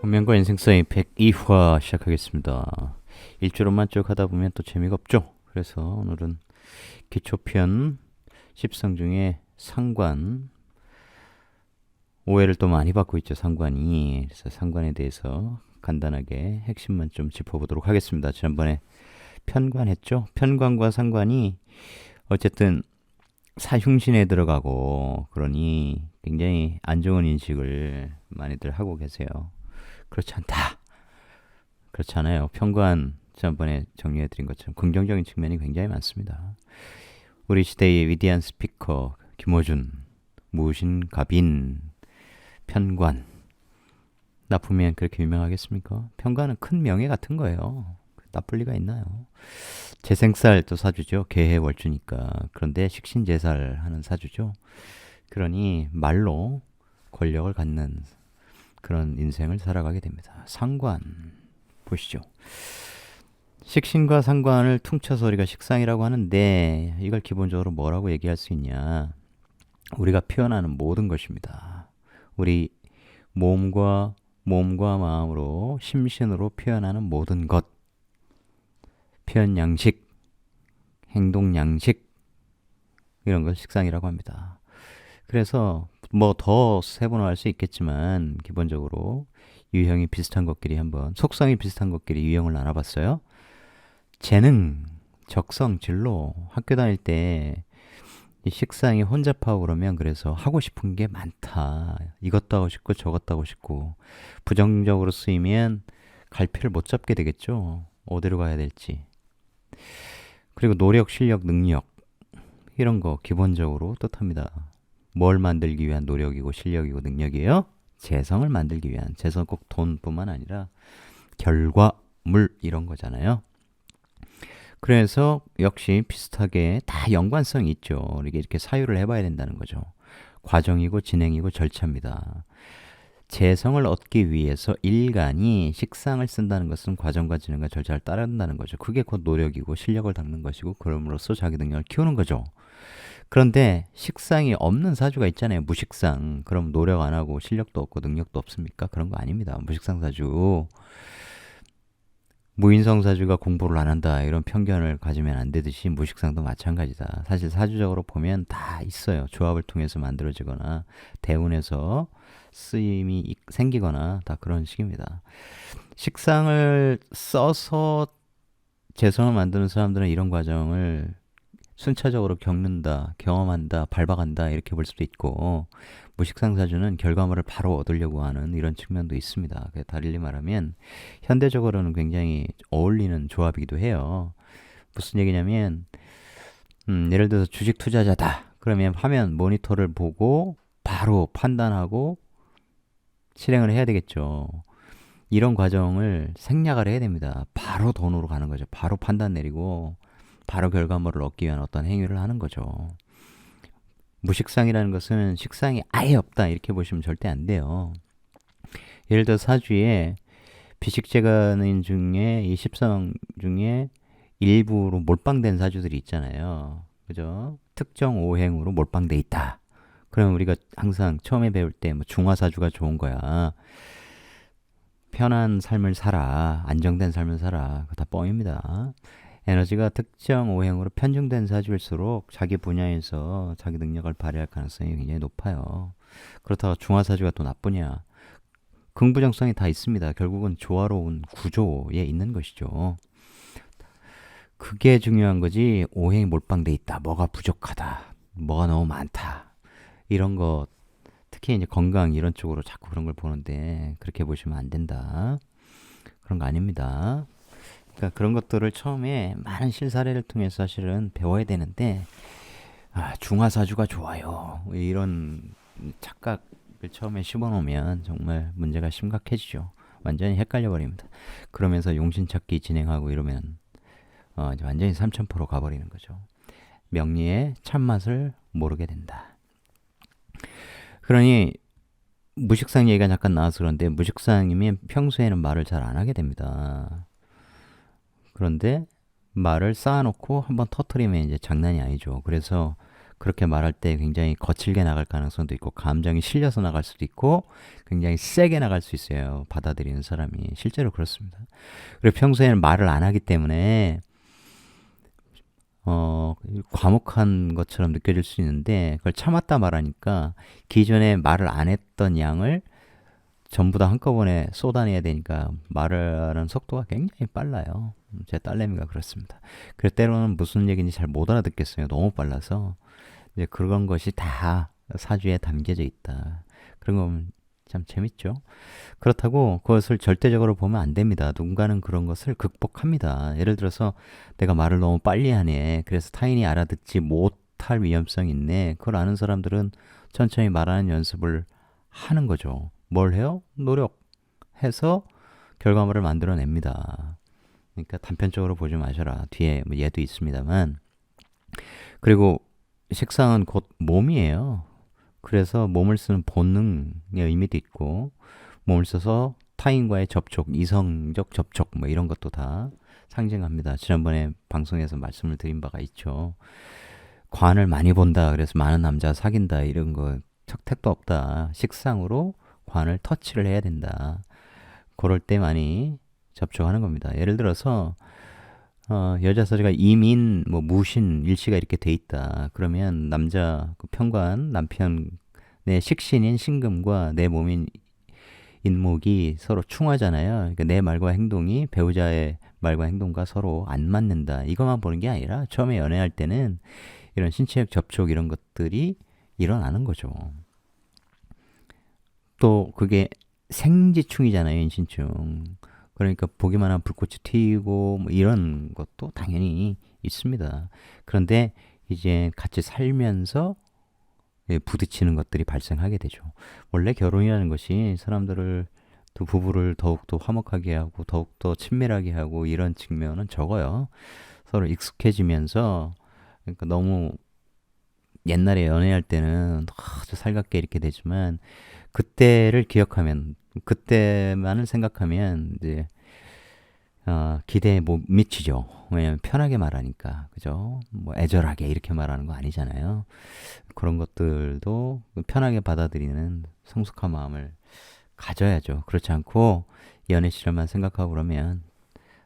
운명과 인생 사이 102화 시작하겠습니다. 일주로만 쭉 하다 보면 또 재미가 없죠. 그래서 오늘은 기초편 10성 중에 상관, 오해를 또 많이 받고 있죠, 상관이. 그래서 상관에 대해서 간단하게 핵심만 좀 짚어보도록 하겠습니다. 지난번에 편관했죠. 편관과 상관이 어쨌든 사흉신에 들어가고 그러니 굉장히 안 좋은 인식을 많이들 하고 계세요. 그렇지 않다. 그렇지 않아요. 편관 지난번에 정리해드린 것처럼 긍정적인 측면이 굉장히 많습니다. 우리 시대의 위대한 스피커 김어준, 무신갑인, 편관. 나쁘면 그렇게 유명하겠습니까? 편관은 큰 명예 같은 거예요. 나쁠 리가 있나요? 재생살 또 사주죠. 계해월주니까. 그런데 식신제살 하는 사주죠. 그러니 말로 권력을 갖는 그런 인생을 살아가게 됩니다. 상관 보시죠. 식신과 상관을 퉁쳐서 우리가 식상이라고 하는데 이걸 기본적으로 뭐라고 얘기할 수 있냐. 우리가 표현하는 모든 것입니다. 우리 몸과 마음으로 심신으로 표현하는 모든 것. 표현 양식, 행동 양식 이런 걸 식상이라고 합니다. 그래서 뭐 더 세분화할 수 있겠지만 기본적으로 유형이 비슷한 것끼리 한번 속성이 비슷한 것끼리 유형을 나눠봤어요. 재능, 적성, 진로 학교 다닐 때 이 식상이 혼잡하고 그러면 그래서 하고 싶은 게 많다. 이것도 하고 싶고 저것도 하고 싶고 부정적으로 쓰이면 갈피를 못 잡게 되겠죠. 어디로 가야 될지. 그리고 노력, 실력, 능력 이런 거 기본적으로 뜻합니다. 뭘 만들기 위한 노력이고 실력이고 능력이에요? 재성을 만들기 위한. 재성 꼭 돈뿐만 아니라 결과물 이런 거잖아요. 그래서 역시 비슷하게 다 연관성이 있죠. 이게 이렇게 사유를 해봐야 된다는 거죠. 과정이고 진행이고 절차입니다. 재성을 얻기 위해서 일간이 식상을 쓴다는 것은 과정과 진행과 절차를 따른다는 거죠. 그게 곧 노력이고 실력을 닦는 것이고 그럼으로써 자기 능력을 키우는 거죠. 그런데 식상이 없는 사주가 있잖아요. 무식상. 그럼 노력 안 하고 실력도 없고 능력도 없습니까? 그런 거 아닙니다. 무식상 사주. 무인성 사주가 공부를 안 한다 이런 편견을 가지면 안 되듯이 무식상도 마찬가지다. 사실 사주적으로 보면 다 있어요. 조합을 통해서 만들어지거나 대운에서 쓰임이 생기거나 다 그런 식입니다. 식상을 써서 재성을 만드는 사람들은 이런 과정을 순차적으로 겪는다, 경험한다, 밟아간다 이렇게 볼 수도 있고 무식상사주는 결과물을 바로 얻으려고 하는 이런 측면도 있습니다. 달리 말하면 현대적으로는 굉장히 어울리는 조합이기도 해요. 무슨 얘기냐면 예를 들어서 주식 투자자다. 그러면 화면 모니터를 보고 바로 판단하고 실행을 해야 되겠죠. 이런 과정을 생략을 해야 됩니다. 바로 돈으로 가는 거죠. 바로 판단 내리고 바로 결과물을 얻기 위한 어떤 행위를 하는 거죠. 무식상이라는 것은 식상이 아예 없다 이렇게 보시면 절대 안 돼요. 예를 들어 사주에 비식재간인 중에 이 십성 중에 일부로 몰빵된 사주들이 있잖아요. 그죠? 특정 오행으로 몰빵돼 있다. 그럼 우리가 항상 처음에 배울 때 뭐 중화사주가 좋은 거야. 편한 삶을 살아. 안정된 삶을 살아. 그거 다 뻥입니다. 에너지가 특정 오행으로 편중된 사주일수록 자기 분야에서 자기 능력을 발휘할 가능성이 굉장히 높아요. 그렇다고 중화사주가 또 나쁘냐? 긍부정성이 다 있습니다. 결국은 조화로운 구조에 있는 것이죠. 그게 중요한 거지. 오행이 몰빵돼 있다. 뭐가 부족하다. 뭐가 너무 많다. 이런 거 특히 이제 건강 이런 쪽으로 자꾸 그런 걸 보는데 그렇게 보시면 안 된다. 그런 거 아닙니다. 그러니까 그런 것들을 처음에 많은 실사례를 통해서 사실은 배워야 되는데 중화사주가 좋아요. 이런 착각을 처음에 심어놓으면 정말 문제가 심각해지죠. 완전히 헷갈려 버립니다. 그러면서 용신찾기 진행하고 이러면 완전히 삼천포로 가버리는 거죠. 명리의 참맛을 모르게 된다. 그러니 무식상 얘기가 잠깐 나와서 그런데 무식상이면 평소에는 말을 잘 안 하게 됩니다. 그런데 말을 쌓아놓고 한번 터트리면 이제 장난이 아니죠. 그래서 그렇게 말할 때 굉장히 거칠게 나갈 가능성도 있고 감정이 실려서 나갈 수도 있고 굉장히 세게 나갈 수 있어요. 받아들이는 사람이. 실제로 그렇습니다. 그리고 평소에는 말을 안 하기 때문에 과묵한 것처럼 느껴질 수 있는데 그걸 참았다 말하니까 기존에 말을 안 했던 양을 전부 다 한꺼번에 쏟아내야 되니까 말하는 속도가 굉장히 빨라요. 제 딸내미가 그렇습니다. 그래서 때로는 무슨 얘기인지 잘 못 알아듣겠어요. 너무 빨라서. 이제 그런 것이 다 사주에 담겨져 있다. 그런 거 보면 참 재밌죠. 그렇다고 그것을 절대적으로 보면 안 됩니다. 누군가는 그런 것을 극복합니다. 예를 들어서 내가 말을 너무 빨리 하네. 그래서 타인이 알아듣지 못할 위험성이 있네. 그걸 아는 사람들은 천천히 말하는 연습을 하는 거죠. 뭘 해요? 노력해서 결과물을 만들어냅니다. 그러니까 단편적으로 보지 마셔라. 뒤에 뭐 얘도 있습니다만. 그리고 식상은 곧 몸이에요. 그래서 몸을 쓰는 본능의 의미도 있고 몸을 써서 타인과의 접촉, 이성적 접촉 뭐 이런 것도 다 상징합니다. 지난번에 방송에서 말씀을 드린 바가 있죠. 관을 많이 본다. 그래서 많은 남자 사귄다. 이런 거 택도 없다. 식상으로 관을 터치를 해야 된다. 그럴 때 많이 접촉하는 겁니다. 예를 들어서 여자 서재가 임인, 뭐 무신, 일시가 이렇게 돼 있다. 그러면 남자 그 편관 남편의 식신인 신금과 내 몸인 인목이 서로 충하잖아요. 그러니까 내 말과 행동이 배우자의 말과 행동과 서로 안 맞는다. 이것만 보는 게 아니라 처음에 연애할 때는 이런 신체적 접촉 이런 것들이 일어나는 거죠. 또 그게 생지충이잖아요, 인신충. 그러니까 보기만 하면 불꽃이 튀고 뭐 이런 것도 당연히 있습니다. 그런데 이제 같이 살면서 부딪히는 것들이 발생하게 되죠. 원래 결혼이라는 것이 사람들을 또 부부를 더욱더 화목하게 하고 더욱더 친밀하게 하고 이런 측면은 적어요. 서로 익숙해지면서 그러니까 너무 옛날에 연애할 때는 아주 살갑게 이렇게 되지만 그때를 기억하면 그때만을 생각하면 이제 기대에 못 미치죠. 왜냐면 편하게 말하니까 그죠? 뭐 애절하게 이렇게 말하는 거 아니잖아요. 그런 것들도 편하게 받아들이는 성숙한 마음을 가져야죠. 그렇지 않고 연애 시절만 생각하고 그러면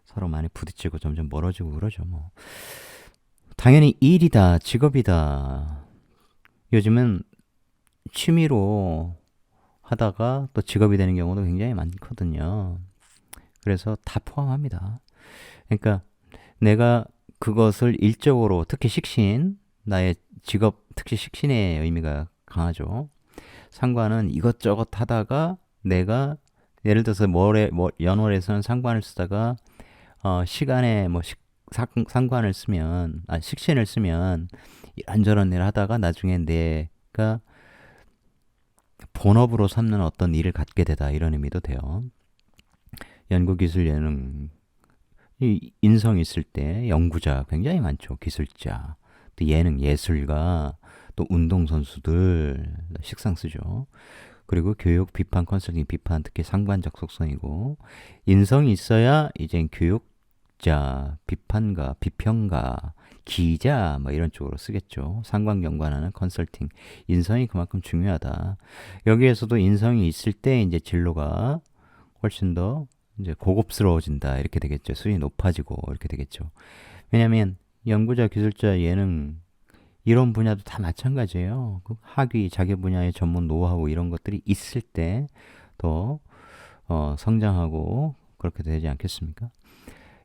서로 많이 부딪히고 점점 멀어지고 그러죠. 뭐 당연히 일이다, 직업이다. 요즘은 취미로 하다가 또 직업이 되는 경우도 굉장히 많거든요. 그래서 다 포함합니다. 그러니까 내가 그것을 일적으로 특히 식신, 나의 직업, 특히 식신의 의미가 강하죠. 상관은 이것저것 하다가 내가 예를 들어서 연월에서는 상관을 쓰다가 시간에 뭐 상관을 쓰면 식신을 쓰면 이런저런 일을 하다가 나중에 내가 본업으로 삼는 어떤 일을 갖게 되다 이런 의미도 돼요. 연구기술 예능 인성 있을 때 연구자 굉장히 많죠. 기술자, 또 예능 예술가, 또 운동선수들 식상 쓰죠. 그리고 교육, 비판, 컨설팅, 비판 특히 상반적 속성이고 인성이 있어야 이제 교육자, 비판가, 비평가, 기자 뭐 이런 쪽으로 쓰겠죠. 상관 연관하는 컨설팅 인성이 그만큼 중요하다. 여기에서도 인성이 있을 때 이제 진로가 훨씬 더 이제 고급스러워진다 이렇게 되겠죠. 수준이 높아지고 이렇게 되겠죠. 왜냐하면 연구자, 기술자, 예능 이런 분야도 다 마찬가지예요. 그 학위, 자기 분야의 전문 노하우 이런 것들이 있을 때 더 성장하고 그렇게 되지 않겠습니까?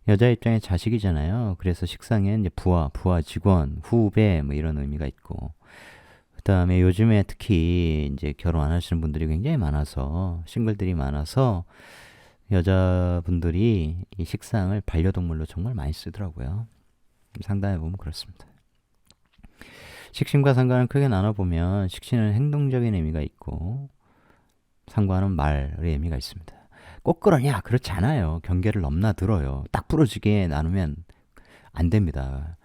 여자 입장에 자식이잖아요. 그래서 식상에 이제 부하 직원, 후배 뭐 이런 의미가 있고 그다음에 요즘에 특히 이제 결혼 안 하시는 분들이 굉장히 많아서 싱글들이 많아서 여자분들이 이 식상을 반려동물로 정말 많이 쓰더라고요. 상담해 보면 그렇습니다. 식신과 상관을 크게 나눠보면 식신은 행동적인 의미가 있고 상관은 말의 의미가 있습니다. 꼭 그러냐? 그렇지 않아요. 경계를 넘나들어요. 딱 부러지게 나누면 안 됩니다.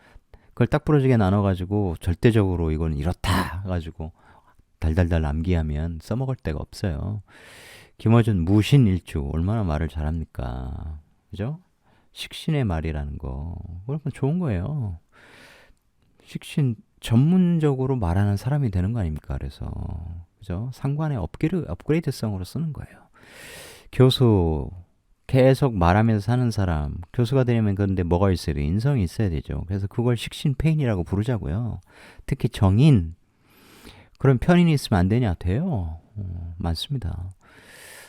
그걸 딱 부러지게 나눠가지고 절대적으로 이건 이렇다 가지고 달달달 남기하면 써먹을 데가 없어요. 김어준 무신일주 얼마나 말을 잘합니까? 그죠? 식신의 말이라는 거 그건 좋은 거예요. 식신 전문적으로 말하는 사람이 되는 거 아닙니까? 그래서 그죠? 상관의 업그레이드성으로 쓰는 거예요. 교수 계속 말하면서 사는 사람, 교수가 되려면 그런데 뭐가 있어야 돼? 인성이 있어야 되죠. 그래서 그걸 식신페인이라고 부르자고요. 특히 정인, 그런 편인이 있으면 안 되냐? 돼요. 많습니다.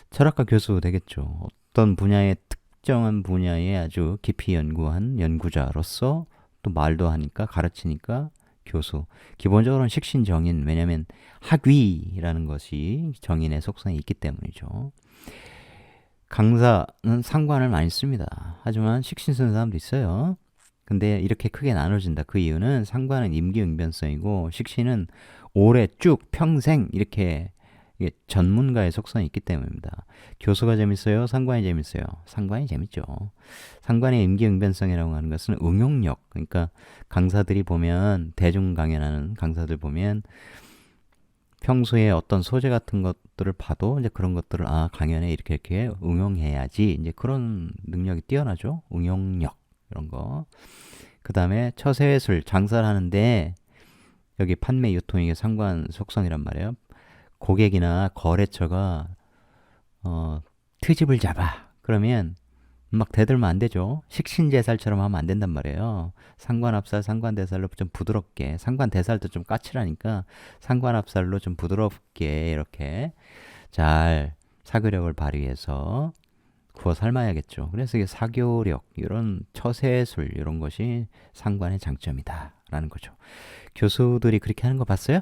철학과 교수 되겠죠. 어떤 분야의 특정한 분야에 아주 깊이 연구한 연구자로서 또 말도 하니까 가르치니까 교수. 기본적으로는 식신정인. 왜냐하면 학위라는 것이 정인의 속성이 있기 때문이죠. 강사는 상관을 많이 씁니다. 하지만 식신 쓰는 사람도 있어요. 근데 이렇게 크게 나눠진다. 그 이유는 상관은 임기응변성이고 식신은 오래 쭉 평생 이렇게 전문가의 속성이 있기 때문입니다. 교수가 재밌어요? 상관이 재밌어요? 상관이 재밌죠. 상관의 임기응변성이라고 하는 것은 응용력. 그러니까 강사들이 보면, 대중 강연하는 강사들 보면 평소에 어떤 소재 같은 것들을 봐도 이제 그런 것들을 강연에 이렇게 응용해야지, 이제 그런 능력이 뛰어나죠. 응용력 이런 거. 그 다음에 처세술, 장사를 하는데 여기 판매 유통이게 상관 속성이란 말이에요. 고객이나 거래처가 트집을 잡아. 그러면 막 대들면 안 되죠. 식신제살처럼 하면 안 된단 말이에요. 상관합살, 상관대살로 좀 부드럽게, 상관대살도 좀 까칠하니까 상관합살로 좀 부드럽게 이렇게 잘 사교력을 발휘해서 구워 삶아야겠죠. 그래서 이게 사교력, 이런 처세술 이런 것이 상관의 장점이다 라는 거죠. 교수들이 그렇게 하는 거 봤어요?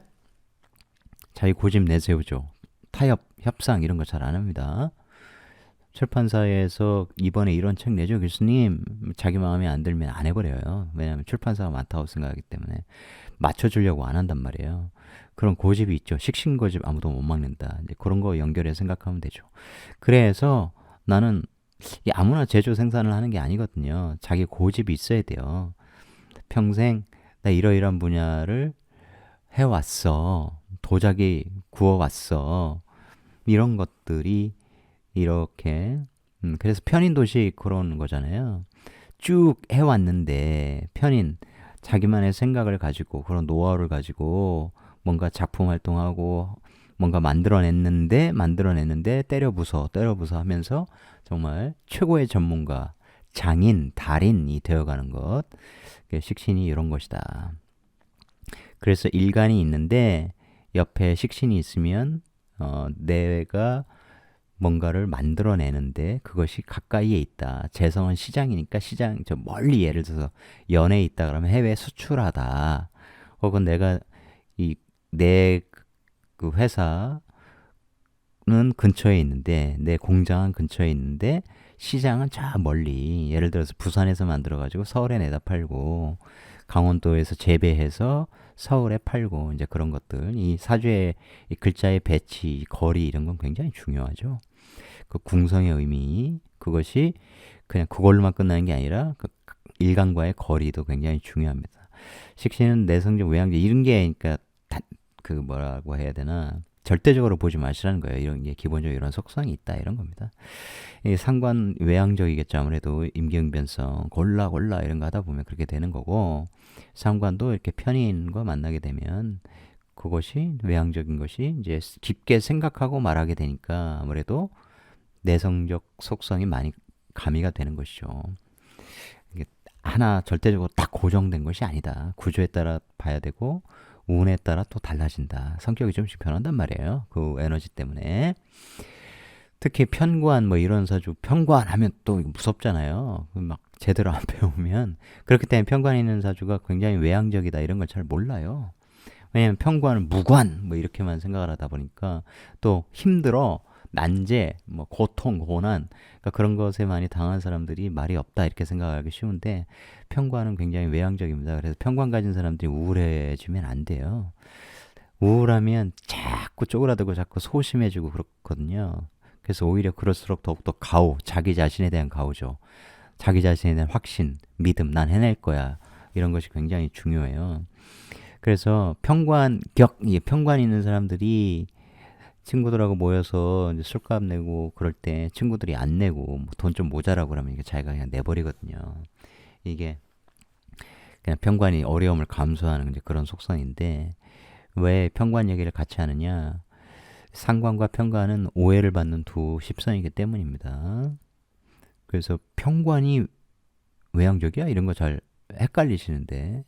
자기 고집 내세우죠. 타협, 협상 이런 거 잘 안 합니다. 출판사에서 이번에 이런 책 내죠 교수님, 자기 마음에 안 들면 안 해버려요. 왜냐하면 출판사가 많다고 생각하기 때문에 맞춰주려고 안 한단 말이에요. 그런 고집이 있죠. 식신고집 아무도 못 막는다. 이제 그런 거 연결해 생각하면 되죠. 그래서 나는 아무나 제조 생산을 하는 게 아니거든요. 자기 고집이 있어야 돼요. 평생 나 이러이러한 분야를 해왔어. 도자기 구워왔어. 이런 것들이 이렇게 그래서 편인도시 그런 거잖아요. 쭉 해왔는데 편인, 자기만의 생각을 가지고 그런 노하우를 가지고 뭔가 작품 활동하고 뭔가 만들어냈는데 때려 부숴 하면서 정말 최고의 전문가, 장인, 달인이 되어가는 것. 식신이 이런 것이다. 그래서 일간이 있는데 옆에 식신이 있으면 내가 뭔가를 만들어내는데 그것이 가까이에 있다. 재성은 시장이니까 시장 저 멀리, 예를 들어서 연해에 있다 그러면 해외 수출하다. 혹은 내가 내 그 회사는 근처에 있는데, 내 공장은 근처에 있는데 시장은 저 멀리, 예를 들어서 부산에서 만들어 가지고 서울에 내다 팔고 강원도에서 재배해서 서울에 팔고, 이제 그런 것들. 이 사주의 이 글자의 배치, 거리 이런 건 굉장히 중요하죠. 그 궁성의 의미, 그것이 그냥 그걸로만 끝나는 게 아니라 그 일간과의 거리도 굉장히 중요합니다. 식신은 내성적 외향적 이런 게, 그러니까 그 뭐라고 해야 되나, 절대적으로 보지 마시라는 거예요. 이런 게 기본적으로 이런 속성이 있다 이런 겁니다. 이 상관 외향적이겠죠. 아무래도 임기응변성 골라 이런 거 하다 보면 그렇게 되는 거고, 상관도 이렇게 편인과 만나게 되면 그것이 외향적인 것이 이제 깊게 생각하고 말하게 되니까 아무래도 내성적 속성이 많이 가미가 되는 것이죠. 이게 하나 절대적으로 딱 고정된 것이 아니다. 구조에 따라 봐야 되고 운에 따라 또 달라진다. 성격이 좀씩 변한단 말이에요. 그 에너지 때문에. 특히 편관 뭐 이런 사주, 편관하면 또 무섭잖아요. 막 제대로 안 배우면. 그렇기 때문에 편관 있는 사주가 굉장히 외향적이다 이런 걸 잘 몰라요. 왜냐면 편관은 무관 뭐 이렇게만 생각을 하다 보니까 또 힘들어, 난제, 뭐 고통, 고난, 그러니까 그런 것에 많이 당한 사람들이 말이 없다 이렇게 생각하기 쉬운데, 편관은 굉장히 외향적입니다. 그래서 편관 가진 사람들이 우울해지면 안 돼요. 우울하면 자꾸 쪼그라들고 자꾸 소심해지고 그렇거든요. 그래서 오히려 그럴수록 더욱더 가오, 자기 자신에 대한 가오죠. 자기 자신에 대한 확신, 믿음, 난 해낼 거야. 이런 것이 굉장히 중요해요. 그래서 편관 있는 사람들이 친구들하고 모여서 이제 술값 내고 그럴 때 친구들이 안 내고 돈 좀 모자라고 그러면 이게 자기가 그냥 내버리거든요. 이게 그냥 편관이 어려움을 감수하는 이제 그런 속성인데 왜 편관 얘기를 같이 하느냐? 상관과 편관은 오해를 받는 두 십성이기 때문입니다. 그래서 편관이 외향적이야? 이런 거 잘 헷갈리시는데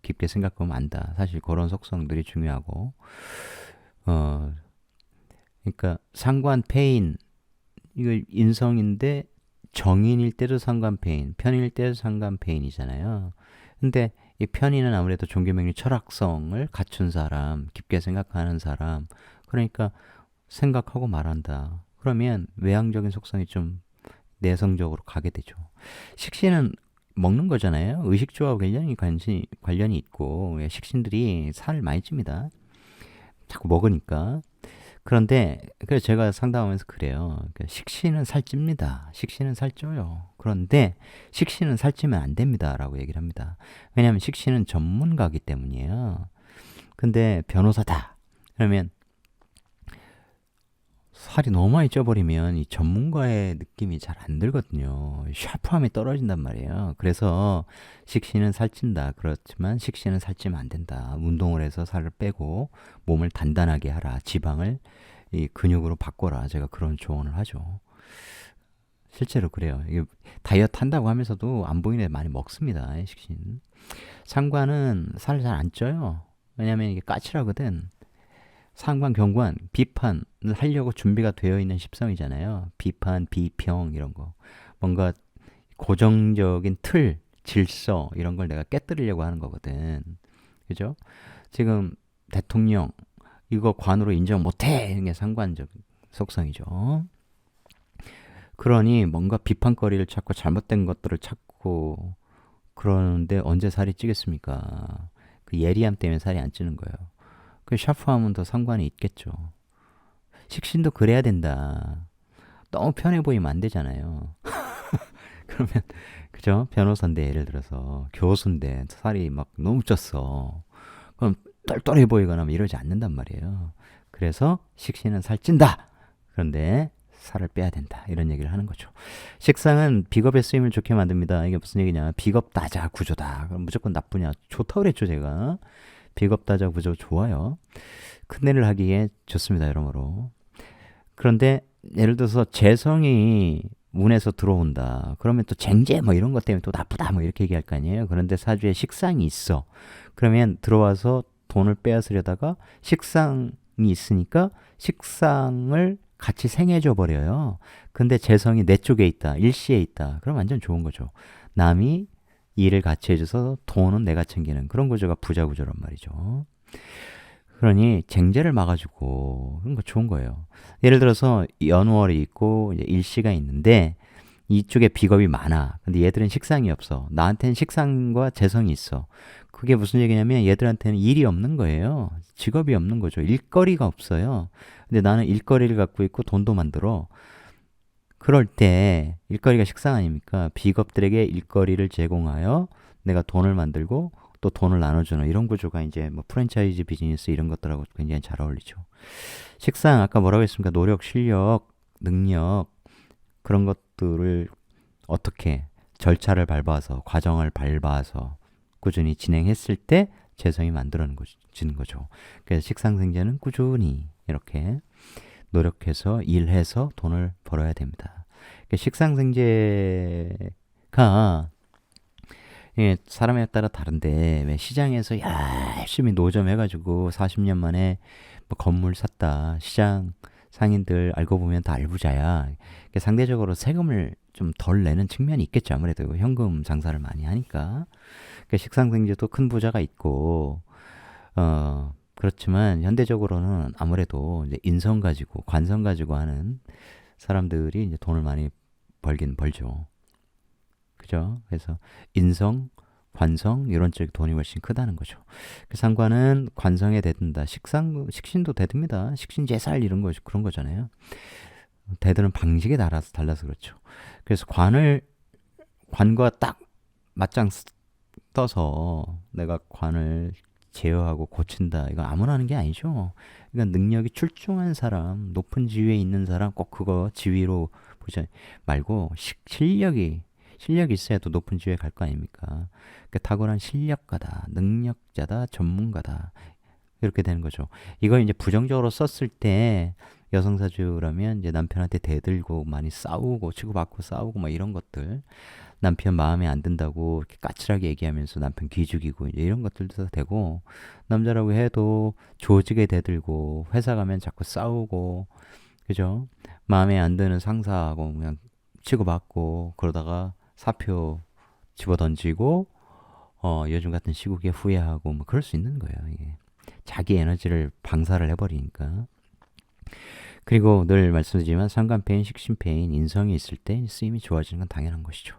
깊게 생각하면 안다. 사실 그런 속성들이 중요하고 그러니까 상관, 패인 이거 인성인데 정인일 때도 상관, 패인, 편일 때도 상관, 패인이잖아요. 근데 이 편인은 아무래도 종교명리 철학성을 갖춘 사람, 깊게 생각하는 사람, 그러니까 생각하고 말한다. 그러면 외향적인 속성이 좀 내성적으로 가게 되죠. 식신은 먹는 거잖아요. 의식주와 관련이 있고 식신들이 살을 많이 찝니다. 자꾸 먹으니까. 그런데 그래서 제가 상담하면서 그래요. 식신은 살찝니다. 식신은 살쪄요. 그런데 식신은 살찌면 안 됩니다라고 얘기를 합니다. 왜냐하면 식신은 전문가이기 때문이에요. 근데 변호사다. 그러면 살이 너무 많이 쪄버리면 이 전문가의 느낌이 잘 안 들거든요. 샤프함이 떨어진단 말이에요. 그래서 식신은 살찐다. 그렇지만 식신은 살찌면 안 된다. 운동을 해서 살을 빼고 몸을 단단하게 하라. 지방을 이 근육으로 바꿔라. 제가 그런 조언을 하죠. 실제로 그래요. 이게 다이어트 한다고 하면서도 안 보이는 애 많이 먹습니다. 식신. 상관은 살 잘 안 쪄요. 왜냐면 이게 까칠하거든. 상관, 경관, 비판을 하려고 준비가 되어 있는 십성이잖아요. 비판, 비평 이런 거. 뭔가 고정적인 틀, 질서 이런 걸 내가 깨뜨리려고 하는 거거든. 그죠? 지금 대통령 이거 관으로 인정 못해 이런 게 상관적 속성이죠. 그러니 뭔가 비판거리를 찾고 잘못된 것들을 찾고 그러는데 언제 살이 찌겠습니까? 그 예리함 때문에 살이 안 찌는 거예요. 그 샤프함은 더 상관이 있겠죠. 식신도 그래야 된다. 너무 편해 보이면 안 되잖아요. 그러면 그죠? 변호사인데 예를 들어서 교수인데 살이 막 너무 쪘어. 그럼 똘똘해 보이거나 뭐 이러지 않는단 말이에요. 그래서 식신은 살찐다. 그런데 살을 빼야 된다. 이런 얘기를 하는 거죠. 식상은 비겁의 쓰임을 좋게 만듭니다. 이게 무슨 얘기냐? 비겁다자 구조다. 그럼 무조건 나쁘냐? 좋다 그랬죠, 제가. 비겁다자 구조 좋아요. 큰일을 하기에 좋습니다, 여러모로. 그런데 예를 들어서 재성이 문에서 들어온다. 그러면 또 쟁제 뭐 이런 것 때문에 또 나쁘다 뭐 이렇게 얘기할 거 아니에요. 그런데 사주에 식상이 있어. 그러면 들어와서 돈을 빼앗으려다가 식상이 있으니까 식상을 같이 생해줘 버려요. 근데 재성이 내 쪽에 있다. 일시에 있다. 그럼 완전 좋은 거죠. 남이 일을 같이 해줘서 돈은 내가 챙기는 그런 구조가 부자 구조란 말이죠. 그러니 쟁제를 막아주고 그런 거 좋은 거예요. 예를 들어서 연월이 있고 이제 일시가 있는데 이쪽에 비겁이 많아. 근데 얘들은 식상이 없어. 나한테는 식상과 재성이 있어. 그게 무슨 얘기냐면 얘들한테는 일이 없는 거예요. 직업이 없는 거죠. 일거리가 없어요. 근데 나는 일거리를 갖고 있고 돈도 만들어. 그럴 때 일거리가 식상 아닙니까? 비겁들에게 일거리를 제공하여 내가 돈을 만들고 또 돈을 나눠주는 이런 구조가 이제 뭐 프랜차이즈 비즈니스 이런 것들하고 굉장히 잘 어울리죠. 식상 아까 뭐라고 했습니까? 노력, 실력, 능력 그런 것들을 어떻게 절차를 밟아서 과정을 밟아서 꾸준히 진행했을 때 재성이 만들어지는 거죠. 그래서 식상생재는 꾸준히 이렇게 노력해서 일해서 돈을 벌어야 됩니다. 식상생재가 예, 사람에 따라 다른데 왜 시장에서 열심히 노점해가지고 40년 만에 뭐 건물 샀다. 시장 상인들 알고 보면 다 알부자야. 상대적으로 세금을 좀 덜 내는 측면이 있겠죠. 아무래도 현금 장사를 많이 하니까. 식상생재도 큰 부자가 있고 그렇지만 현대적으로는 아무래도 이제 인성 가지고 관성 가지고 하는 사람들이 이제 돈을 많이 벌긴 벌죠. 그죠? 그래서 인성, 관성 이런 쪽이 돈이 훨씬 크다는 거죠. 그 상관은 관성에 대든다. 식신도 대듭니다. 식신제살 이런 거 그런 거잖아요. 대드는 방식에 달라서 그렇죠. 그래서 관과 딱 맞짱 떠서 내가 관을 제어하고 고친다. 이거 아무나 하는 게 아니죠. 그러니까 능력이 출중한 사람, 높은 지위에 있는 사람 꼭 그거 지위로 보지 말고 실력이 실력이 있어야 또 높은 지위에 갈 거 아닙니까? 그러니까 탁월한 실력가다, 능력자다, 전문가다. 이렇게 되는 거죠. 이걸 이제 부정적으로 썼을 때 여성사주라면 이제 남편한테 대들고 많이 싸우고 치고받고 싸우고 막 이런 것들, 남편 마음에 안 든다고 이렇게 까칠하게 얘기하면서 남편 기죽이고 이제 이런 것들도 다 되고, 남자라고 해도 조직에 대들고 회사 가면 자꾸 싸우고, 그죠? 마음에 안 드는 상사하고 그냥 치고받고 그러다가 사표 집어 던지고 요즘 같은 시국에 후회하고 뭐 그럴 수 있는 거예요. 이게 자기 에너지를 방사를 해버리니까. 그리고 늘 말씀드리지만 상관패인, 식신패인, 인성이 있을 때 쓰임이 좋아지는 건 당연한 것이죠.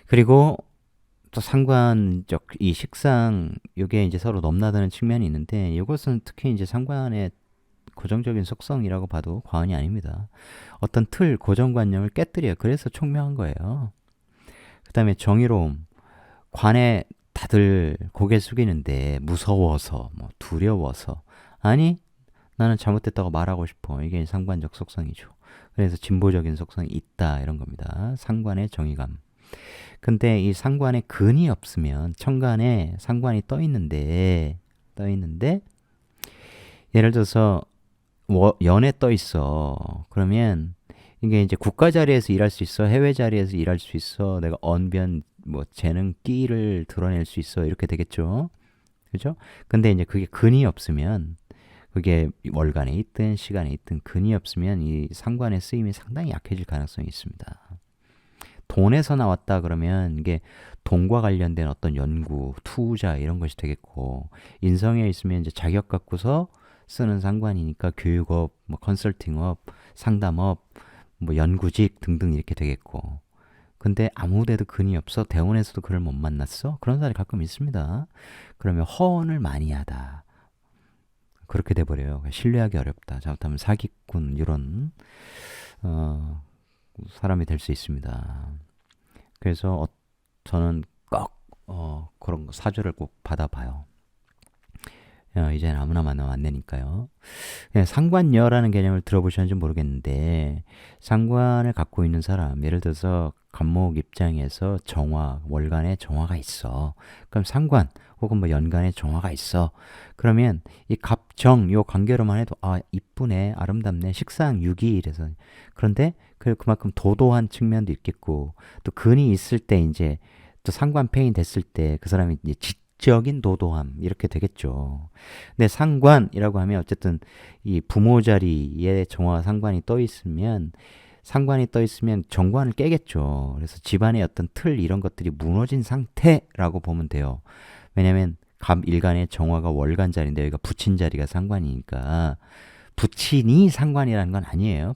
그리고 또 상관적 이 식상, 요게 이제 서로 넘나드는 측면이 있는데, 이것은 특히 이제 상관의 고정적인 속성이라고 봐도 과언이 아닙니다. 어떤 틀, 고정관념을 깨뜨려요. 그래서 총명한 거예요. 그 다음에 정의로움. 관에 다들 고개 숙이는데 무서워서, 뭐 두려워서, 아니 나는 잘못됐다고 말하고 싶어. 이게 상관적 속성이죠. 그래서 진보적인 속성이 있다, 이런 겁니다. 상관의 정의감. 근데 이 상관에 근이 없으면, 천간에 상관이 떠 있는데 예를 들어서 연에 떠 있어. 그러면 이게 이제 국가 자리에서 일할 수 있어, 해외 자리에서 일할 수 있어, 내가 언변 뭐 재능 끼를 드러낼 수 있어, 이렇게 되겠죠. 그죠? 근데 이제 그게 근이 없으면, 그게 월간에 있든 시간에 있든 근이 없으면 이 상관의 쓰임이 상당히 약해질 가능성이 있습니다. 돈에서 나왔다 그러면 이게 돈과 관련된 어떤 연구, 투자 이런 것이 되겠고, 인성에 있으면 이제 자격 갖고서 쓰는 상관이니까 교육업, 뭐 컨설팅업, 상담업, 뭐 연구직 등등 이렇게 되겠고. 근데 아무데도 근이 없어, 대원에서도 그를 못 만났어, 그런 사람이 가끔 있습니다. 그러면 허언을 많이 하다, 그렇게 돼버려요. 신뢰하기 어렵다, 잘못하면 사기꾼, 이런 사람이 될 수 있습니다. 그래서 저는 꼭 그런 사주를 꼭 받아봐요. 이제는 아무나 만나면 안 되니까요. 상관녀라는 개념을 들어보셨는지 모르겠는데, 상관을 갖고 있는 사람, 예를 들어서 간목 입장에서 정화, 월간에 정화가 있어. 그럼 상관 혹은 뭐 연간에 정화가 있어. 그러면 이 갑정 요 관계로만 해도 이쁘네, 아름답네, 식상 유기, 이래서. 그런데 그만큼 도도한 측면도 있겠고, 또 근이 있을 때 이제 또 상관패인 됐을 때 그 사람이 이제 지적인 도도함, 이렇게 되겠죠. 근데 상관이라고 하면 어쨌든 이 부모 자리에 정화 상관이 떠 있으면, 상관이 떠 있으면 정관을 깨겠죠. 그래서 집안의 어떤 틀 이런 것들이 무너진 상태라고 보면 돼요. 왜냐면 갑 일간의 정화가 월간 자리인데 여기가 부친 자리가 상관이니까, 부친이 상관이라는 건 아니에요.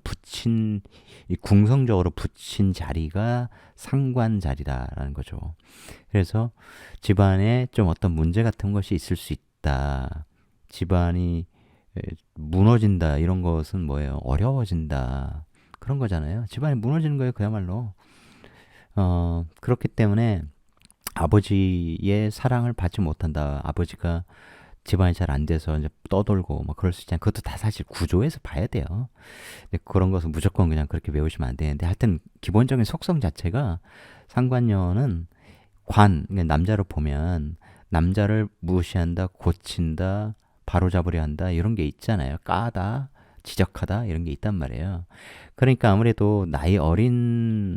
궁성적으로 부친 자리가 상관 자리다라는 거죠. 그래서 집안에 좀 어떤 문제 같은 것이 있을 수 있다, 집안이 무너진다, 이런 것은 뭐예요? 어려워진다, 그런 거잖아요. 집안이 무너지는 거예요, 그야말로. 그렇기 때문에 아버지의 사랑을 받지 못한다, 아버지가 집안이 잘 안 돼서 이제 떠돌고 막 그럴 수 있잖아요. 그것도 다 사실 구조에서 봐야 돼요. 근데 그런 것은 무조건 그냥 그렇게 외우시면 안 되는데, 하여튼 기본적인 속성 자체가, 상관녀는 그러니까 남자로 보면 남자를 무시한다, 고친다, 바로잡으려 한다, 이런 게 있잖아요. 까다, 지적하다, 이런 게 있단 말이에요. 그러니까 아무래도 나이 어린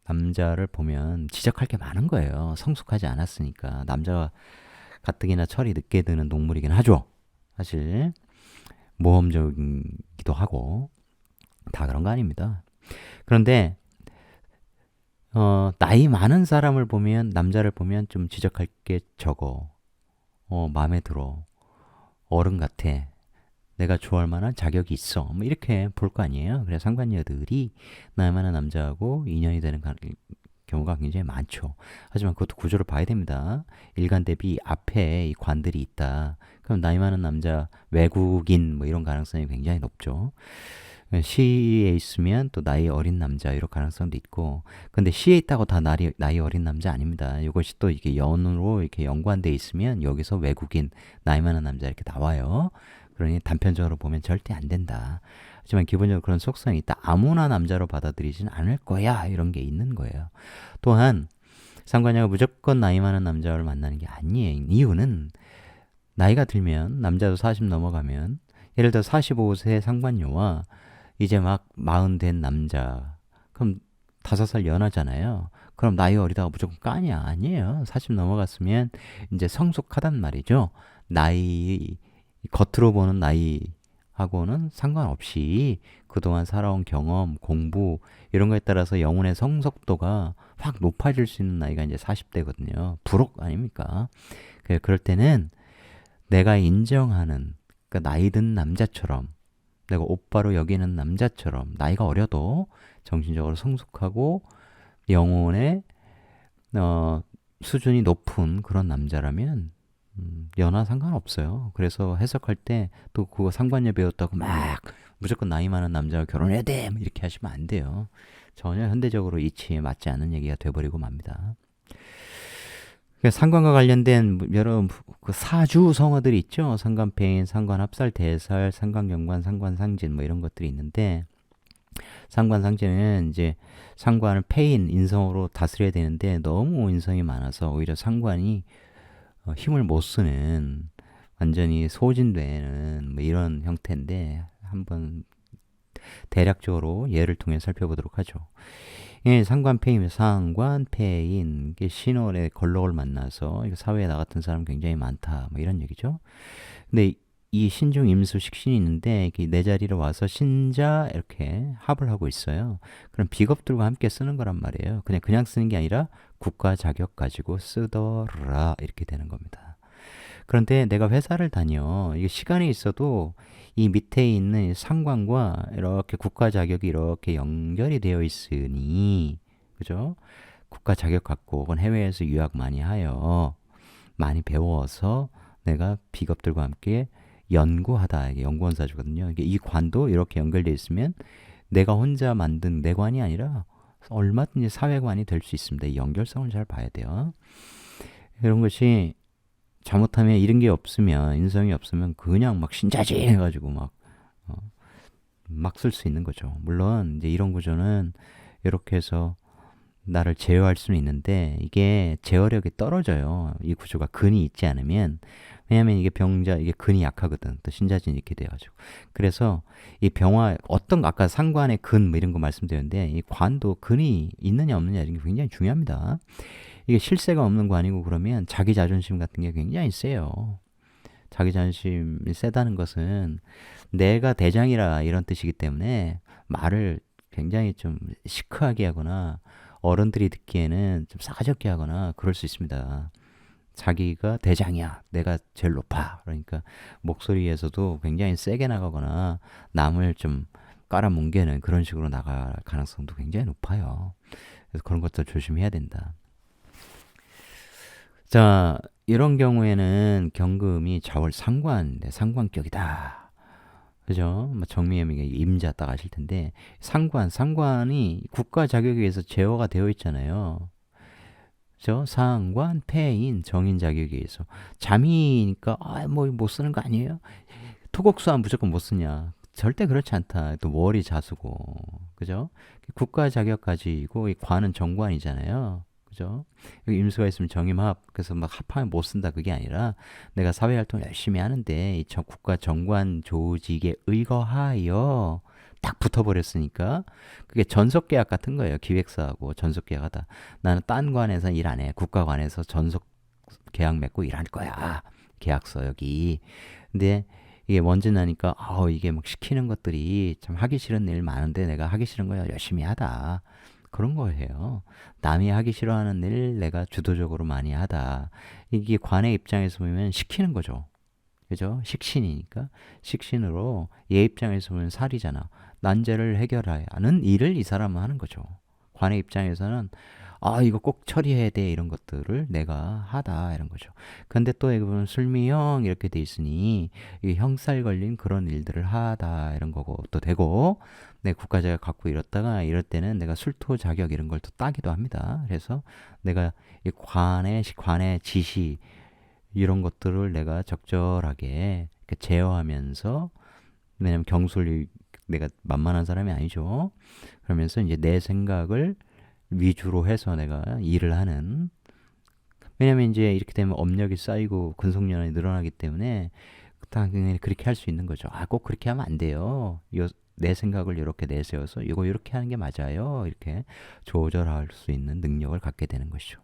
남자를 보면 지적할 게 많은 거예요. 성숙하지 않았으니까. 남자가 가뜩이나 철이 늦게 드는 동물이긴 하죠. 사실 모험적이기도 하고 다 그런 거 아닙니다. 그런데 나이 많은 사람을 보면, 남자를 보면 좀 지적할 게 적어. 마음에 들어, 어른 같아, 내가 좋아할 만한 자격이 있어, 뭐 이렇게 볼 거 아니에요. 그래서 상관녀들이 나이 많은 남자하고 인연이 되는 경우가 굉장히 많죠. 하지만 그것도 구조를 봐야 됩니다. 일간 대비 앞에 이 관들이 있다. 그럼 나이 많은 남자, 외국인 뭐 이런 가능성이 굉장히 높죠. 시에 있으면 또 나이 어린 남자, 이런 가능성도 있고. 근데 시에 있다고 다 나이 어린 남자 아닙니다. 이것이 또 이게 연으로 이렇게 연관돼 있으면 여기서 외국인, 나이 많은 남자 이렇게 나와요. 그러니 단편적으로 보면 절대 안 된다. 하지만 기본적으로 그런 속성이 있다. 아무나 남자로 받아들이진 않을 거야. 이런 게 있는 거예요. 또한 상관녀가 무조건 나이 많은 남자를 만나는 게 아니에요. 이유는 나이가 들면 남자도 40 넘어가면 예를 들어 45세 상관녀와 이제 막 40 된 남자 그럼 5살 연하잖아요. 그럼 나이 어리다가 무조건 까냐? 아니에요. 40 넘어갔으면 이제 성숙하단 말이죠. 나이 겉으로 보는 나이하고는 상관없이 그동안 살아온 경험, 공부 이런 거에 따라서 영혼의 성숙도가 확 높아질 수 있는 나이가 이제 40대거든요. 불혹 아닙니까? 그럴 때는 내가 인정하는 그러니까 나이 든 남자처럼 내가 오빠로 여기는 남자처럼 나이가 어려도 정신적으로 성숙하고 영혼의 수준이 높은 그런 남자라면 연하 상관없어요. 그래서 해석할 때 또 그거 상관녀 배웠다고 막 무조건 나이 많은 남자와 결혼해야 돼 이렇게 하시면 안 돼요. 전혀 현대적으로 이치에 맞지 않는 얘기가 돼버리고 맙니다. 상관과 관련된 여러 그 사주 성어들이 있죠. 상관폐인, 상관합살, 대살, 상관경관, 상관상진 뭐 이런 것들이 있는데 상관상진은 이제 상관을 폐인, 인성으로 다스려야 되는데 너무 인성이 많아서 오히려 상관이 힘을 못 쓰는 완전히 소진되는 뭐 이런 형태인데 한번 대략적으로 예를 통해 살펴보도록 하죠. 예, 상관폐인, 상관폐인, 신월의 걸럭을 만나서 사회에 나 같은 사람 굉장히 많다, 뭐 이런 얘기죠. 근데 이 신중 임수 식신이 있는데 내 자리로 와서 신자 이렇게 합을 하고 있어요. 그럼 비겁들과 함께 쓰는 거란 말이에요. 그냥 쓰는 게 아니라 국가 자격 가지고 쓰더라 이렇게 되는 겁니다. 그런데 내가 회사를 다녀. 이게 시간이 있어도 이 밑에 있는 상관과 이렇게 국가 자격이 이렇게 연결이 되어 있으니, 그죠? 국가 자격 갖고 혹은 해외에서 유학 많이 하여 많이 배워서 내가 비겁들과 함께 연구하다. 이게 연구원 사주거든요. 이 관도 이렇게 연결되어 있으면 내가 혼자 만든 내 관이 아니라 얼마든지 사회관이 될 수 있습니다. 이 연결성을 잘 봐야 돼요. 이런 것이 잘못하면 이런 게 없으면 인성이 없으면 그냥 막 신자진 해가지고 막 쓸 수 있는 거죠. 물론 이제 이런 구조는 이렇게 해서 나를 제어할 수는 있는데 이게 제어력이 떨어져요. 이 구조가 근이 있지 않으면. 왜냐하면 이게 병자 이게 근이 약하거든. 또 신자진 이렇게 돼가지고. 그래서 이 병화 어떤 아까 상관의 근 뭐 이런 거 말씀드렸는데 이 관도 근이 있느냐 없느냐 이런 게 굉장히 중요합니다. 이게 실세가 없는 관이고 그러면 자기 자존심 같은 게 굉장히 세요. 자기 자존심이 세다는 것은 내가 대장이라 이런 뜻이기 때문에 말을 굉장히 좀 시크하게 하거나 어른들이 듣기에는 좀 싸가지없게 하거나 그럴 수 있습니다. 자기가 대장이야. 내가 제일 높아. 그러니까 목소리에서도 굉장히 세게 나가거나 남을 좀 깔아뭉개는 그런 식으로 나갈 가능성도 굉장히 높아요. 그래서 그런 것들 조심해야 된다. 자, 이런 경우에는 경금이 좌월 상관, 상관격이다. 그죠? 정미애미가 임자 딱 아실 텐데, 상관이 국가 자격에 의해서 제어가 되어 있잖아요. 그죠? 상관, 폐인, 정인 자격에 의해서. 잠이니까, 못 쓰는 거 아니에요? 토곡수は무조건 못 쓰냐? 절대 그렇지 않다. 또 월이 자수고, 그죠? 국가 자격 가지고, 이 관은 정관이잖아요. 그죠? 여기 임수가 있으면 정임합, 그래서 막 합하면 못 쓴다 그게 아니라 내가 사회활동 열심히 하는데 이 국가 정관 조직에 의거하여 딱 붙어버렸으니까 그게 전속계약 같은 거예요. 기획사하고 전속계약하다. 나는 딴 관에서 일 안 해. 국가관에서 전속계약 맺고 일할 거야. 계약서 여기. 근데 이게 먼지 나니까 이게 막 시키는 것들이 참 하기 싫은 일 많은데 내가 하기 싫은 거야 열심히 하다. 그런 거예요. 남이 하기 싫어하는 일 내가 주도적으로 많이 하다. 이게 관의 입장에서 보면 시키는 거죠. 그죠? 식신이니까. 식신으로 얘 입장에서 보면 살이잖아. 난제를 해결하는 일을 이 사람은 하는 거죠. 관의 입장에서는 이거 꼭 처리해야 돼 이런 것들을 내가 하다 이런 거죠. 근데 또 여기 보면 술미형 이렇게 돼 있으니 이 형살 걸린 그런 일들을 하다 이런 거고 또 되고 내 국가 자격 갖고 이럴 때는 내가 술토 자격 이런 걸 또 따기도 합니다. 그래서 내가 이 관의 지시 이런 것들을 내가 적절하게 제어하면서 왜냐면 경술 내가 만만한 사람이 아니죠. 그러면서 이제 내 생각을 위주로 해서 내가 일을 하는. 왜냐면 이제 이렇게 되면 업력이 쌓이고 근속연한이 늘어나기 때문에 당연히 그렇게 할 수 있는 거죠. 아, 꼭 그렇게 하면 안 돼요. 내 생각을 이렇게 내세워서 이거 이렇게 하는 게 맞아요. 이렇게 조절할 수 있는 능력을 갖게 되는 것이죠.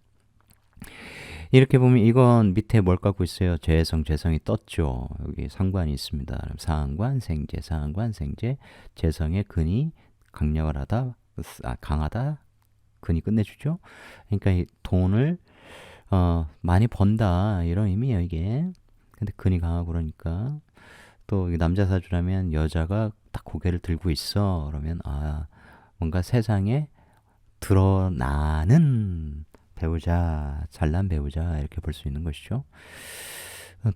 이렇게 보면 이건 밑에 뭘 갖고 있어요? 재성, 재성이 떴죠. 여기 상관이 있습니다. 그럼 상관, 생재, 상관, 생재, 재성의 근이 강력을 하다, 강하다, 근이 끝내주죠. 그러니까 이 돈을 많이 번다 이런 의미예요 이게. 근데 근이 강하고 그러니까 또 남자 사주라면 여자가 딱 고개를 들고 있어 그러면 뭔가 세상에 드러나는 배우자, 잘난 배우자 이렇게 볼 수 있는 것이죠.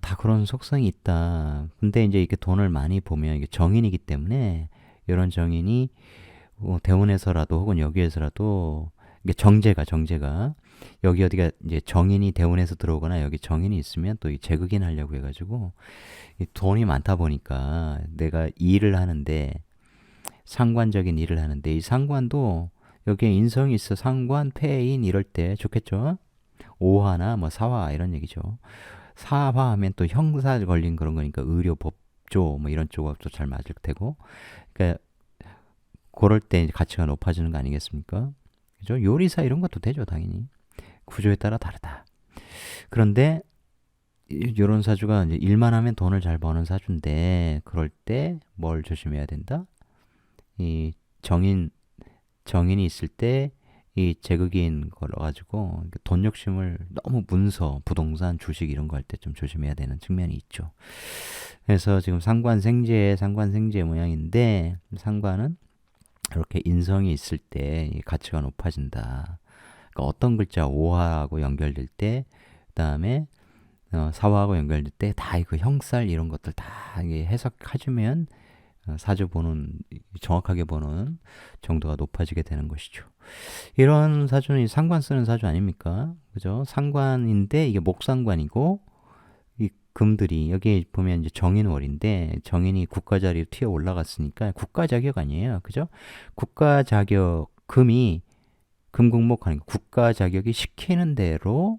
다 그런 속성이 있다. 근데 이제 이렇게 돈을 많이 보면 이게 정인이기 때문에 이런 정인이 대운에서라도 혹은 여기에서라도 이게 정제가 여기 어디가 이제 정인이 대운에서 들어오거나 여기 정인이 있으면 또 이 재극인 하려고 해가지고 이 돈이 많다 보니까 내가 일을 하는데 상관적인 일을 하는데 이 상관도 여기에 인성이 있어 상관, 폐인 이럴 때 좋겠죠. 오화나 뭐 사화 이런 얘기죠. 사화하면 또 형사 걸린 그런 거니까 의료, 법조 뭐 이런 쪽하고 잘 맞을 테고. 그러니까 그럴 때 이제 가치가 높아지는 거 아니겠습니까? 그죠? 요리사 이런 것도 되죠, 당연히. 구조에 따라 다르다. 그런데 이런 사주가 이제 일만 하면 돈을 잘 버는 사주인데 그럴 때 뭘 조심해야 된다? 이 정인이 있을 때 이 제극인 걸어 가지고 돈 욕심을 너무 문서, 부동산, 주식 이런 거 할 때 좀 조심해야 되는 측면이 있죠. 그래서 지금 상관 생재 모양인데 상관은 이렇게 인성이 있을 때 가치가 높아진다. 그러니까 어떤 글자 오화하고 연결될 때, 그다음에 사화하고 연결될 때 다 그 형살 이런 것들 다 해석해주면 사주 보는 정확하게 보는 정도가 높아지게 되는 것이죠. 이런 사주는 상관 쓰는 사주 아닙니까? 그죠? 상관인데 이게 목상관이고 이 금들이 여기 보면 이제 정인월인데 정인이 국가 자리로 튀어 올라갔으니까 국가 자격 아니에요. 그죠? 국가 자격 금이 금국목하는 국가 자격이 시키는 대로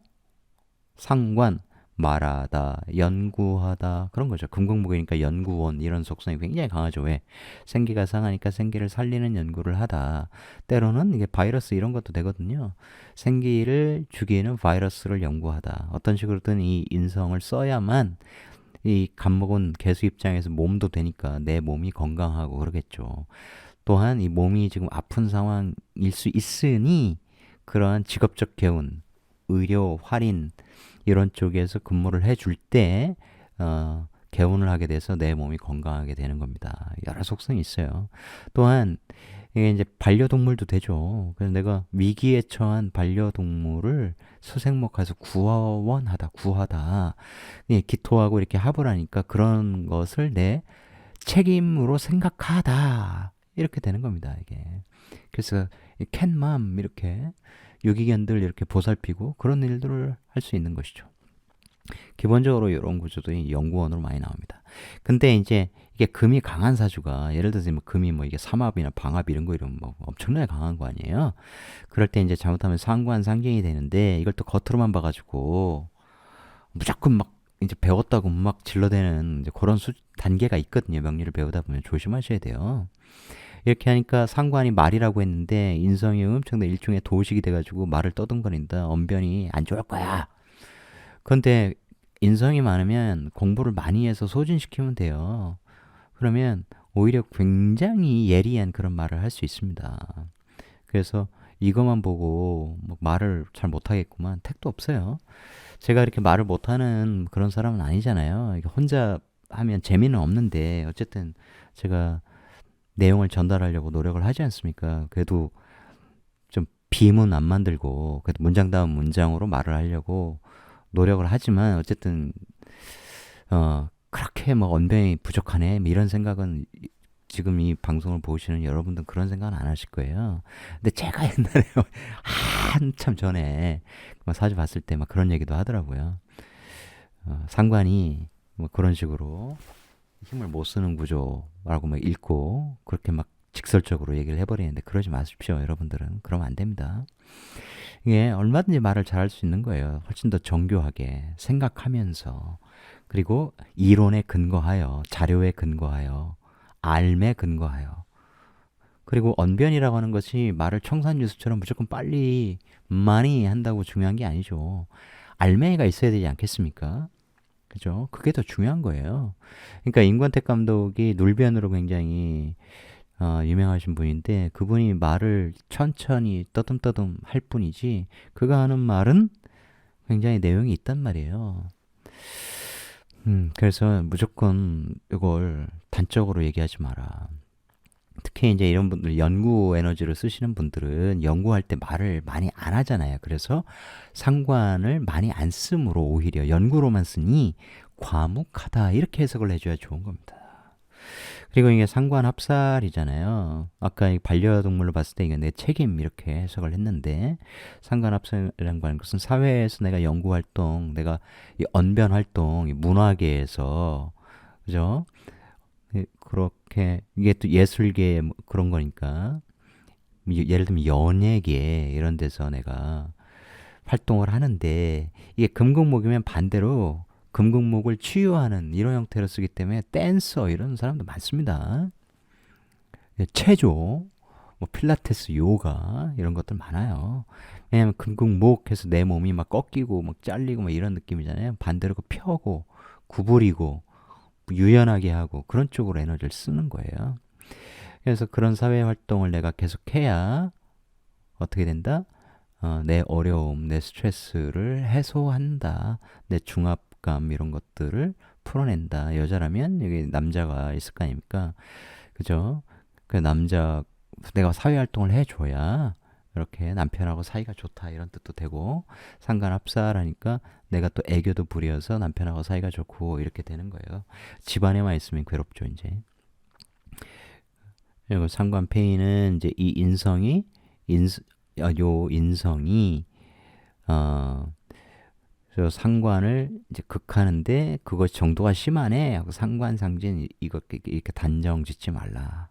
상관 말하다, 연구하다 그런 거죠. 금국목이니까 연구원 이런 속성이 굉장히 강하죠. 왜? 생기가 상하니까 생기를 살리는 연구를 하다. 때로는 이게 바이러스 이런 것도 되거든요. 생기를 죽이는 바이러스를 연구하다. 어떤 식으로든 이 인성을 써야만 이 갑목은 개수 입장에서 몸도 되니까 내 몸이 건강하고 그러겠죠. 또한 이 몸이 지금 아픈 상황일 수 있으니 그러한 직업적 개운, 의료, 할인 이런 쪽에서 근무를 해줄 때 개운을 하게 돼서 내 몸이 건강하게 되는 겁니다. 여러 속성이 있어요. 또한 이게 이제 반려동물도 되죠. 그래서 내가 위기에 처한 반려동물을 수생목해서 구하다. 예, 기토하고 이렇게 합을 하니까 그런 것을 내 책임으로 생각하다. 이렇게 되는 겁니다, 이게. 그래서 캣맘 이렇게 유기견들 이렇게 보살피고 그런 일들을 할 수 있는 것이죠. 기본적으로 이런 구조들이 연구원으로 많이 나옵니다. 근데 이제 이게 금이 강한 사주가 예를 들어서 뭐 금이 뭐 이게 삼합이나 방합 이런 거 이러면 뭐 엄청나게 강한 거 아니에요? 그럴 때 이제 잘못하면 상관 상경이 되는데 이걸 또 겉으로만 봐가지고 무조건 막 이제 배웠다고 막 질러대는 이제 그런 단계가 있거든요. 명리를 배우다 보면 조심하셔야 돼요. 이렇게 하니까 상관이 말이라고 했는데 인성이 엄청난 일종의 도식이 돼가지고 말을 떠듬거린다. 언변이 안 좋을 거야. 그런데 인성이 많으면 공부를 많이 해서 소진시키면 돼요. 그러면 오히려 굉장히 예리한 그런 말을 할 수 있습니다. 그래서 이것만 보고 뭐 말을 잘 못하겠구만 택도 없어요. 제가 이렇게 말을 못하는 그런 사람은 아니잖아요. 혼자 하면 재미는 없는데 어쨌든 제가 내용을 전달하려고 노력을 하지 않습니까? 그래도 좀 비문 안 만들고 그래도 문장 다음 문장으로 말을 하려고 노력을 하지만 어쨌든 그렇게 뭐 언변이 부족하네 뭐 이런 생각은 지금 이 방송을 보시는 여러분들은 그런 생각은 안 하실 거예요. 근데 제가 옛날에 한참 전에 사주 봤을 때 막 그런 얘기도 하더라고요. 상관이 뭐 그런 식으로 힘을 못 쓰는 구조라고 막 읽고 그렇게 막 직설적으로 얘기를 해버리는데 그러지 마십시오, 여러분들은. 그러면 안 됩니다. 이게 얼마든지 말을 잘할 수 있는 거예요. 훨씬 더 정교하게 생각하면서 그리고 이론에 근거하여 자료에 근거하여 알매 근거하여 그리고 언변이라고 하는 것이 말을 청산유수처럼 무조건 빨리 많이 한다고 중요한 게 아니죠. 알맹이가 있어야 되지 않겠습니까? 그죠? 그게 더 중요한 거예요. 그러니까 임권택 감독이 놀변으로 굉장히 유명하신 분인데 그분이 말을 천천히 떠듬떠듬 할 뿐이지 그가 하는 말은 굉장히 내용이 있단 말이에요. 그래서 무조건 이걸 단적으로 얘기하지 마라. 특히 이제 이런 분들 연구 에너지를 쓰시는 분들은 연구할 때 말을 많이 안 하잖아요. 그래서 상관을 많이 안 쓰므로 오히려 연구로만 쓰니 과묵하다 이렇게 해석을 해줘야 좋은 겁니다. 그리고 이게 상관 합살이잖아요. 아까 이 반려동물로 봤을 때 이게 내 책임 이렇게 해석을 했는데 상관 합살이라는 건 것은 사회에서 내가 연구 활동, 내가 이 언변 활동, 이 문화계에서 그죠? 그렇게 이게 또 예술계 뭐 그런 거니까 예를 들면 연예계 이런 데서 내가 활동을 하는데 이게 금극목이면 반대로 금극목을 치유하는 이런 형태로 쓰기 때문에 댄서 이런 사람도 많습니다. 체조, 뭐 필라테스, 요가 이런 것들 많아요. 왜냐하면 금극목해서 내 몸이 막 꺾이고 막 잘리고 막 이런 느낌이잖아요. 반대로 펴고 구부리고 유연하게 하고 그런 쪽으로 에너지를 쓰는 거예요. 그래서 그런 사회 활동을 내가 계속해야 어떻게 된다? 내 어려움, 내 스트레스를 해소한다. 내 중압감 이런 것들을 풀어낸다. 여자라면 여기 남자가 있을 거 아닙니까? 그죠? 그 남자 내가 사회 활동을 해줘야 이렇게 남편하고 사이가 좋다 이런 뜻도 되고 상관합사라니까 내가 또 애교도 부려서 남편하고 사이가 좋고 이렇게 되는 거예요. 집안에만 있으면 괴롭죠 이제. 그리고 상관폐인은 이제 이 인성이 요 인성이 어, 저 상관을 이제 극하는데 그것 정도가 심하네 하고 상관상진 이거 이렇게 단정 짓지 말라.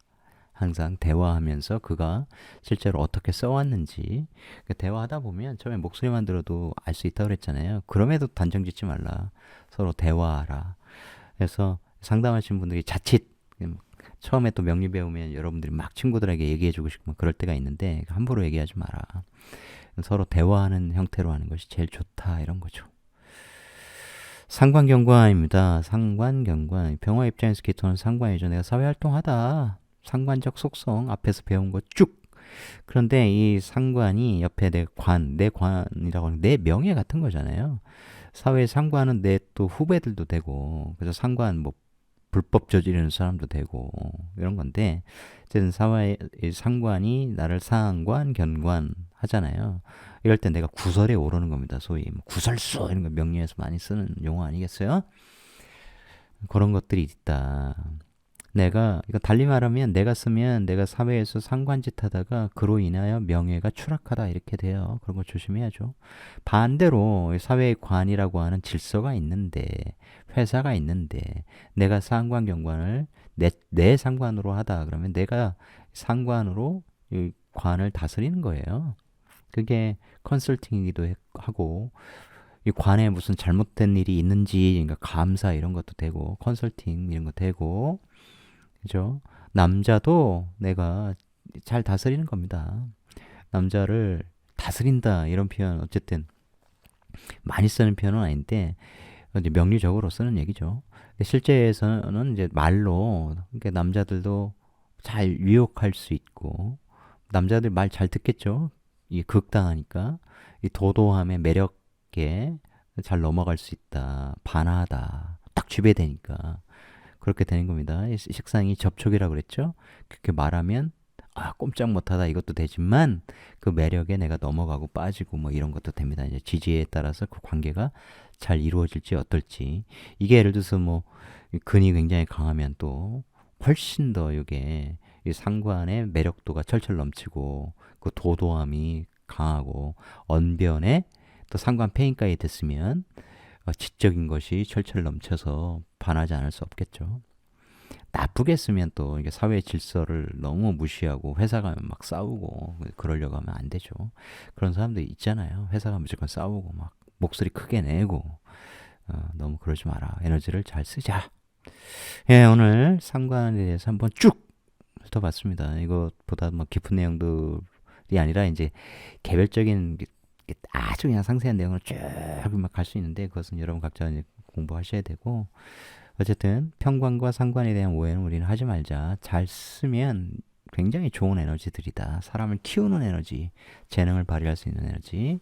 항상 대화하면서 그가 실제로 어떻게 써왔는지 대화하다 보면 처음에 목소리만 들어도 알 수 있다고 그랬잖아요. 그럼에도 단정 짓지 말라. 서로 대화하라. 그래서 상담하신 분들이 자칫 처음에 또 명리 배우면 여러분들이 막 친구들에게 얘기해주고 싶으면 그럴 때가 있는데 함부로 얘기하지 마라. 서로 대화하는 형태로 하는 것이 제일 좋다 이런 거죠. 상관경관입니다. 상관경관. 병화 입장에서 기토는 상관이죠. 내가 사회활동하다. 상관적 속성 앞에서 배운 거 쭉. 그런데 이 상관이 옆에 내 관이라고 하는 내 명예 같은 거잖아요. 사회 상관은 내 또 후배들도 되고 그래서 상관 뭐 불법 저지르는 사람도 되고 이런 건데 어쨌든 사회 상관이 나를 상관 견관 하잖아요. 이럴 때 내가 구설에 오르는 겁니다. 소위 뭐 구설수 이런 거 명리에서 많이 쓰는 용어 아니겠어요? 그런 것들이 있다. 내가 이거 달리 말하면 내가 쓰면 내가 사회에서 상관짓 하다가 그로 인하여 명예가 추락하다 이렇게 돼요. 그런 거 조심해야죠. 반대로 사회의 관이라고 하는 질서가 있는데 회사가 있는데 내가 상관경관을 내 상관으로 하다 그러면 내가 상관으로 이 관을 다스리는 거예요. 그게 컨설팅이기도 하고 이 관에 무슨 잘못된 일이 있는지 그러니까 감사 이런 것도 되고 컨설팅 이런 거 되고 그죠? 남자도 내가 잘 다스리는 겁니다. 남자를 다스린다 이런 표현 어쨌든 많이 쓰는 표현은 아닌데 이제 명리적으로 쓰는 얘기죠. 실제에서는 이제 말로 그러니까 남자들도 잘 유혹할 수 있고 남자들 말 잘 듣겠죠. 이 극당하니까 이 도도함의 매력에 잘 넘어갈 수 있다. 반하다. 딱 지배되니까 그렇게 되는 겁니다. 식상이 접촉이라고 그랬죠. 그렇게 말하면 꼼짝 못하다 이것도 되지만 그 매력에 내가 넘어가고 빠지고 뭐 이런 것도 됩니다. 이제 지지에 따라서 그 관계가 잘 이루어질지 어떨지 이게 예를 들어서 뭐 근이 굉장히 강하면 또 훨씬 더 이게 이 상관의 매력도가 철철 넘치고 그 도도함이 강하고 언변에 또 상관 폐인까지 됐으면 지적인 것이 철철 넘쳐서 반하지 않을 수 없겠죠. 나쁘게 쓰면 또 이게 사회 질서를 너무 무시하고 회사가 막 싸우고 그러려고 하면 안 되죠. 그런 사람들 있잖아요. 회사가 무조건 싸우고 막 목소리 크게 내고 너무 그러지 마라. 에너지를 잘 쓰자. 예, 오늘 상관에 대해서 한번 쭉 훑어봤습니다. 이것보다 뭐 깊은 내용들이 아니라 이제 개별적인 아주 그냥 상세한 내용을 쭉 막 갈 수 있는데 그것은 여러분 각자 이제 공부하셔야 되고 어쨌든 평관과 상관에 대한 오해는 우리는 하지 말자. 잘 쓰면 굉장히 좋은 에너지들이다. 사람을 키우는 에너지, 재능을 발휘할 수 있는 에너지,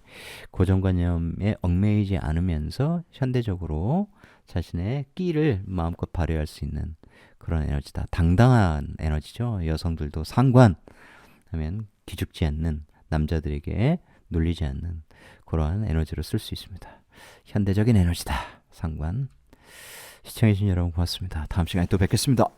고정관념에 얽매이지 않으면서 현대적으로 자신의 끼를 마음껏 발휘할 수 있는 그런 에너지다. 당당한 에너지죠. 여성들도 상관 하면 기죽지 않는, 남자들에게 눌리지 않는 그러한 에너지로 쓸 수 있습니다. 현대적인 에너지다. 상관. 시청해주신 여러분 고맙습니다. 다음 시간에 또 뵙겠습니다.